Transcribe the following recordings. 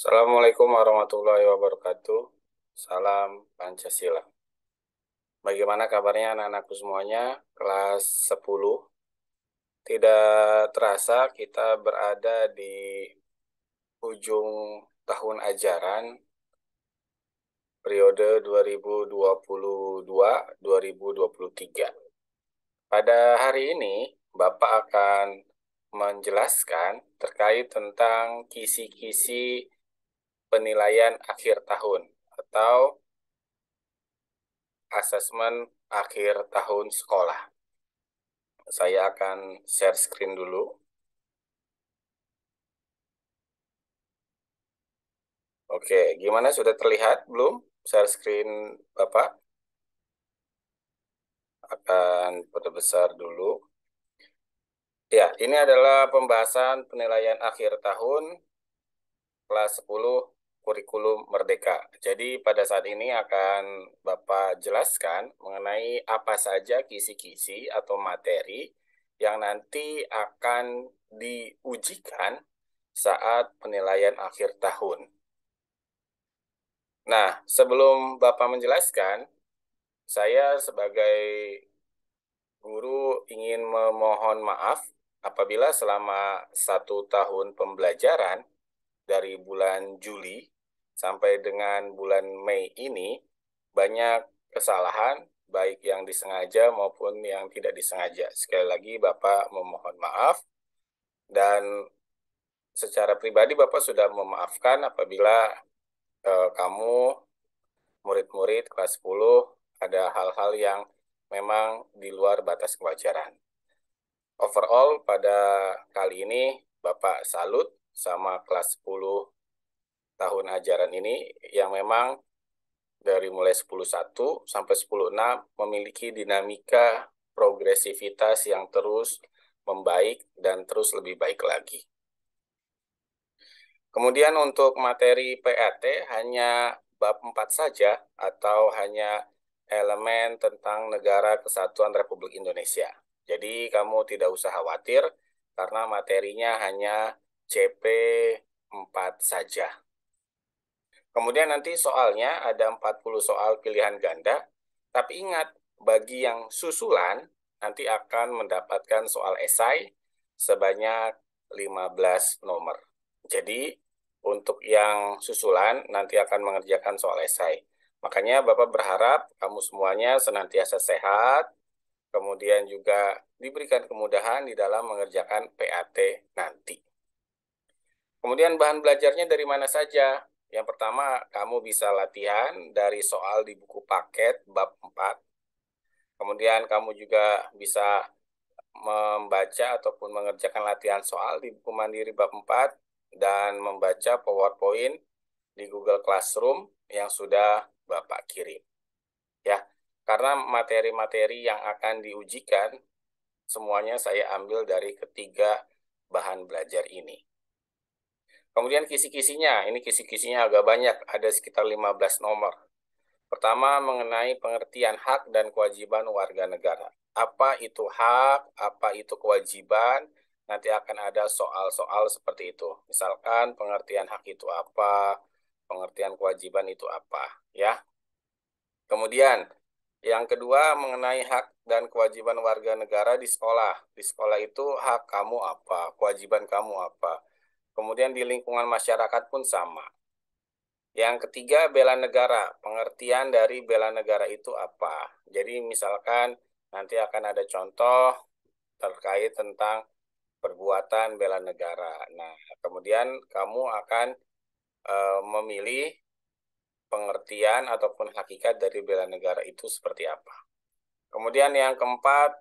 Assalamualaikum warahmatullahi wabarakatuh. Salam Pancasila. Bagaimana kabarnya anak-anakku semuanya? Kelas 10. Tidak terasa kita berada di ujung tahun ajaran periode 2022-2023. Pada hari ini, Bapak akan menjelaskan terkait tentang kisi-kisi penilaian akhir tahun atau asesmen akhir tahun sekolah. Saya akan share screen dulu. Oke, gimana, sudah terlihat belum share screen Bapak? Akan perbesar dulu. Ya, ini adalah pembahasan penilaian akhir tahun kelas 10 kurikulum Merdeka. Jadi pada saat ini akan Bapak jelaskan mengenai apa saja kisi-kisi atau materi yang nanti akan diujikan saat penilaian akhir tahun. Nah, sebelum Bapak menjelaskan, saya sebagai guru ingin memohon maaf apabila selama 1 tahun pembelajaran dari bulan Juli sampai dengan bulan Mei ini banyak kesalahan, baik yang disengaja maupun yang tidak disengaja. Sekali lagi Bapak memohon maaf, dan secara pribadi Bapak sudah memaafkan apabila kamu murid-murid kelas 10 ada hal-hal yang memang di luar batas kewajaran. Overall, pada kali ini Bapak salut sama kelas 10 tahun ajaran ini yang memang dari mulai 10.1 sampai 10.6 memiliki dinamika progresivitas yang terus membaik dan terus lebih baik lagi. Kemudian untuk materi PAT hanya bab 4 saja atau hanya elemen tentang Negara Kesatuan Republik Indonesia. Jadi kamu tidak usah khawatir karena materinya hanya CP 4 saja. Kemudian nanti soalnya ada 40 soal pilihan ganda, tapi ingat, bagi yang susulan nanti akan mendapatkan soal esai sebanyak 15 nomor. Jadi untuk yang susulan nanti akan mengerjakan soal esai. Makanya Bapak berharap kamu semuanya senantiasa sehat, kemudian juga diberikan kemudahan di dalam mengerjakan PAT nanti. Kemudian bahan belajarnya dari mana saja? Yang pertama, kamu bisa latihan dari soal di buku paket bab 4. Kemudian kamu juga bisa membaca ataupun mengerjakan latihan soal di buku mandiri bab 4 dan membaca PowerPoint di Google Classroom yang sudah Bapak kirim. Ya, karena materi-materi yang akan diujikan semuanya saya ambil dari ketiga bahan belajar ini. Kemudian kisi-kisinya, ini kisi-kisinya agak banyak, ada sekitar 15 nomor. Pertama, mengenai pengertian hak dan kewajiban warga negara. Apa itu hak, apa itu kewajiban, nanti akan ada soal-soal seperti itu. Misalkan pengertian hak itu apa, pengertian kewajiban itu apa, ya. Kemudian, yang kedua mengenai hak dan kewajiban warga negara di sekolah. Di sekolah itu hak kamu apa, kewajiban kamu apa. Kemudian di lingkungan masyarakat pun sama. Yang ketiga, bela negara. Pengertian dari bela negara itu apa? Jadi misalkan nanti akan ada contoh terkait tentang perbuatan bela negara. Nah, kemudian kamu akan memilih pengertian ataupun hakikat dari bela negara itu seperti apa. Kemudian yang keempat,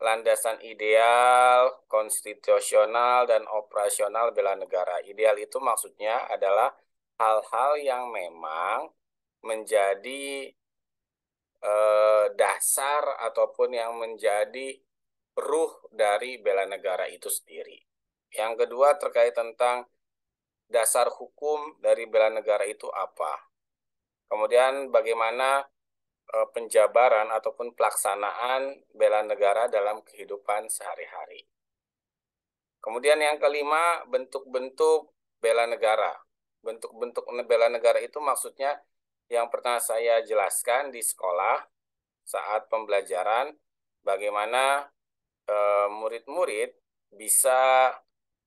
landasan ideal, konstitusional, dan operasional bela negara. Ideal itu maksudnya adalah hal-hal yang memang menjadi dasar ataupun yang menjadi ruh dari bela negara itu sendiri. Yang kedua terkait tentang dasar hukum dari bela negara itu apa. Kemudian bagaimana penjabaran ataupun pelaksanaan bela negara dalam kehidupan sehari-hari. Kemudian yang kelima, bentuk-bentuk bela negara. bentuk-bentuk bela negara itu maksudnya yang pernah saya jelaskan di sekolah saat pembelajaran, bagaimana murid-murid bisa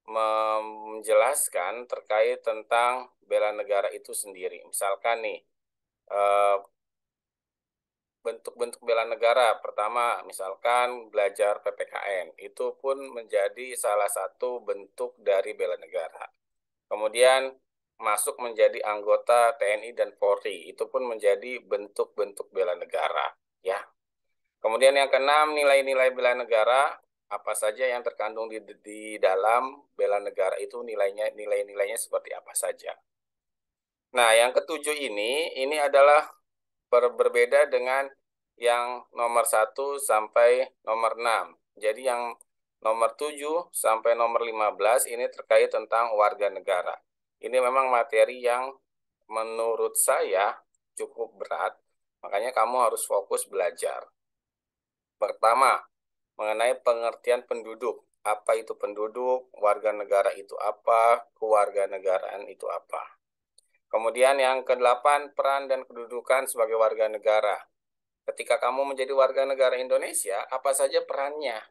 menjelaskan terkait tentang bela negara itu sendiri. Misalkan nih, bentuk-bentuk bela negara. Pertama, misalkan belajar PPKN, itu pun menjadi salah satu bentuk dari bela negara. Kemudian masuk menjadi anggota TNI dan Polri, itu pun menjadi bentuk-bentuk bela negara, ya. Kemudian yang keenam, nilai-nilai bela negara, apa saja yang terkandung di dalam bela negara itu nilainya seperti apa saja. Nah, yang ketujuh ini adalah berbeda dengan yang nomor 1 sampai nomor 6. Jadi yang nomor 7 sampai nomor 15 ini terkait tentang warga negara. Ini memang materi yang menurut saya cukup berat, makanya kamu harus fokus belajar. Pertama, mengenai pengertian penduduk. Apa itu penduduk, warga negara itu apa, kewarganegaraan itu apa. Kemudian yang ke-8, peran dan kedudukan sebagai warga negara. Ketika kamu menjadi warga negara Indonesia, apa saja perannya?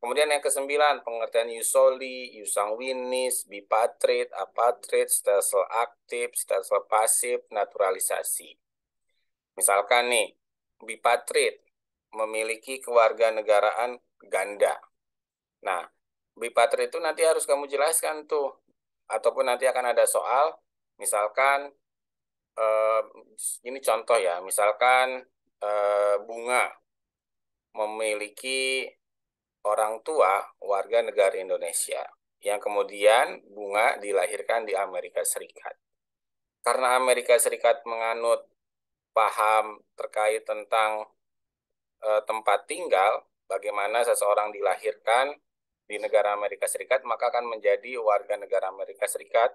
Kemudian yang ke-9, pengertian jus soli, jus sanguinis, bipatrid, apatrid, stelsel aktif, stelsel pasif, naturalisasi. Misalkan nih, bipatrid memiliki kewarganegaraan ganda. Nah, bipatrid itu nanti harus kamu jelaskan tuh. Ataupun nanti akan ada soal, misalkan ini contoh ya, misalkan Bunga memiliki orang tua warga negara Indonesia yang kemudian Bunga dilahirkan di Amerika Serikat. Karena Amerika Serikat menganut paham terkait tentang tempat tinggal, bagaimana seseorang dilahirkan di negara Amerika Serikat, maka akan menjadi warga negara Amerika Serikat.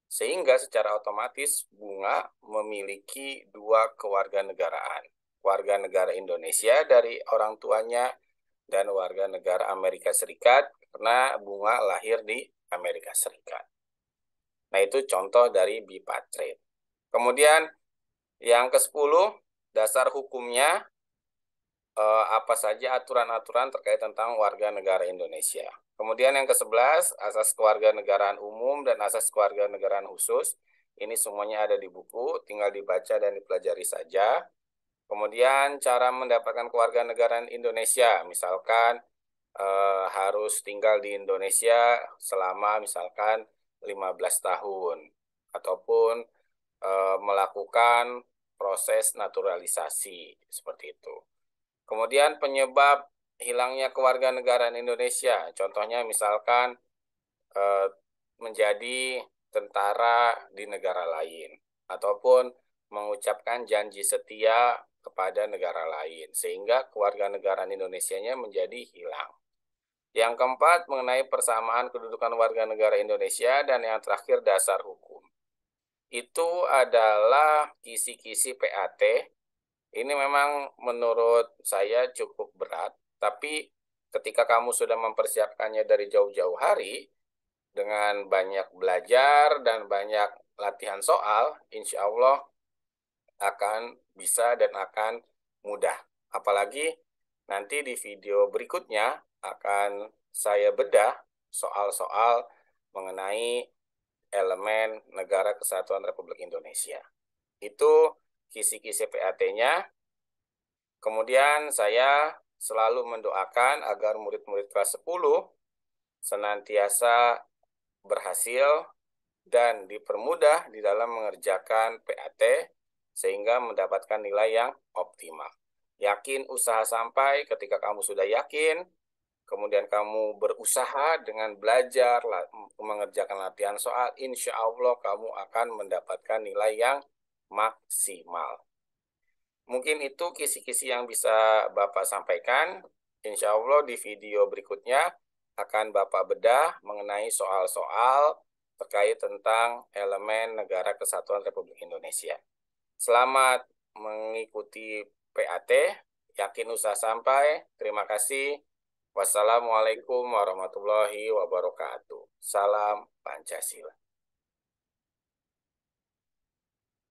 Sehingga secara otomatis Bunga memiliki 2 kewarganegaraan. Warga negara Indonesia dari orang tuanya dan warga negara Amerika Serikat karena Bunga lahir di Amerika Serikat. Nah, itu contoh dari bipatrid. Kemudian yang ke-10, dasar hukumnya apa saja aturan-aturan terkait tentang warga negara Indonesia. Kemudian yang ke-11, asas kewarganegaraan umum dan asas kewarganegaraan khusus. Ini semuanya ada di buku, tinggal dibaca dan dipelajari saja. Kemudian cara mendapatkan kewarganegaraan Indonesia, misalkan harus tinggal di Indonesia selama misalkan 15 tahun. Ataupun melakukan proses naturalisasi, seperti itu. Kemudian penyebab hilangnya kewarganegaraan Indonesia, contohnya misalkan menjadi tentara di negara lain, ataupun mengucapkan janji setia kepada negara lain, sehingga kewarganegaraan Indonesianya menjadi hilang. Yang keempat, mengenai persamaan kedudukan warga negara Indonesia, dan yang terakhir dasar hukum. Itu adalah kisi-kisi PAT. Ini memang menurut saya cukup berat, tapi ketika kamu sudah mempersiapkannya dari jauh-jauh hari, dengan banyak belajar dan banyak latihan soal, insya Allah akan bisa dan akan mudah. Apalagi nanti di video berikutnya akan saya bedah soal-soal mengenai elemen Negara Kesatuan Republik Indonesia. Itu kisi-kisi PAT-nya. Kemudian saya selalu mendoakan agar murid-murid kelas 10 senantiasa berhasil dan dipermudah di dalam mengerjakan PAT sehingga mendapatkan nilai yang optimal. Yakin usaha sampai. Ketika kamu sudah yakin, kemudian kamu berusaha dengan belajar, mengerjakan latihan soal, insya Allah kamu akan mendapatkan nilai yang maksimal. Mungkin itu kisi-kisi yang bisa Bapak sampaikan. Insya Allah di video berikutnya akan Bapak bedah mengenai soal-soal terkait tentang elemen Negara Kesatuan Republik Indonesia. Selamat mengikuti PAT, yakin usaha sampai. Terima kasih. Wassalamualaikum warahmatullahi wabarakatuh. Salam Pancasila.